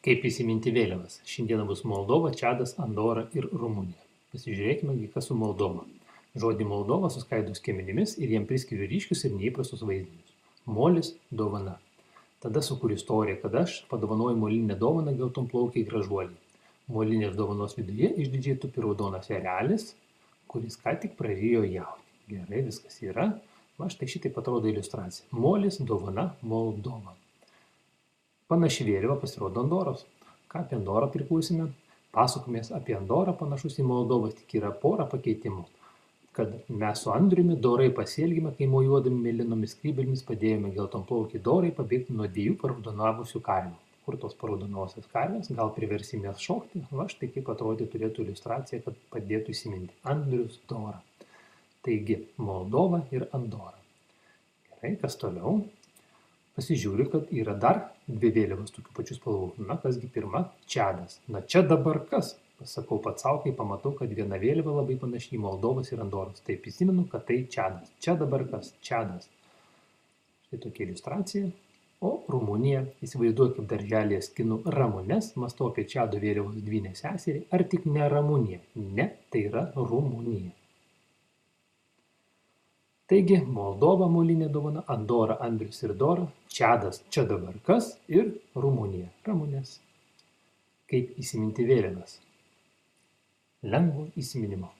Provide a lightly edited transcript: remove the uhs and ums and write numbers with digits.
Kaip įsiminti vėliavas? Šiandieną bus Moldova, Čadas, Andora ir Rumunija. Pasižiūrėkime, kas su Moldova. Žodį Moldova suskaidau skiemenimis ir jiem priskiriu ryškius ir neįprastus vaizdinius. Molis – dovana. Tada sukūriu istoriją, kad aš padovanoju molinę dovaną geltonplaukiai gražuoliai. Molinės dovanos viduje išdidžiai tupi raudonas erelis, kuris ką tik prarijo jautį. Gerai, viskas yra. Va štai šitaip atrodo iliustracija. Molis, dovana, Moldova. Panaši vėliava pasirodo Andoros. Ką apie Andorą priklausime? Pasakomės apie Andorą panašus į Moldovą, tik yra pora pakeitimų. Kad mes su Andriumi dorai pasielgime, kai mojuodami mėlynomis skrybėlėmis padėjome geltonplaukį dorai pabėgti nuo 2 paraudonavusių karvių. Kur tos paraudonosios karvės? Gal priversimės šokti? Va štai kaip atrodė turėtų iliustracija, kad padėtų įsiminti. Andrius, Dora. Taigi, Moldova ir Andora. Gerai, kas toliau? Pasižiūriu, kad yra dar 2 vėliavos tokių pačių spalvų. Na, kasgi pirma? Čadas. Na, čia dabar kas? Pasakau pats sau, kai pamatau, kad viena vėliava labai panaši į Moldovos ir Andoros. Tai prisimenu, kad tai Čadas. Čia dabar kas? Čadas. Štai tokia iliustracija. O Rumunija, įsivaizduoju, kaip darželėje skinu ramunes, mąstau apie Čado vėliavos dvynę seserį, ar tik ne Ramunija? Ne, tai yra Rumunija. Taigi, Moldova molinė dovana, Andora, Andrius ir Dora, Čadas, čia dabar kas ir Rumunija, ramunės. Kaip įsiminti vėliavas? Lengvo įsiminimo.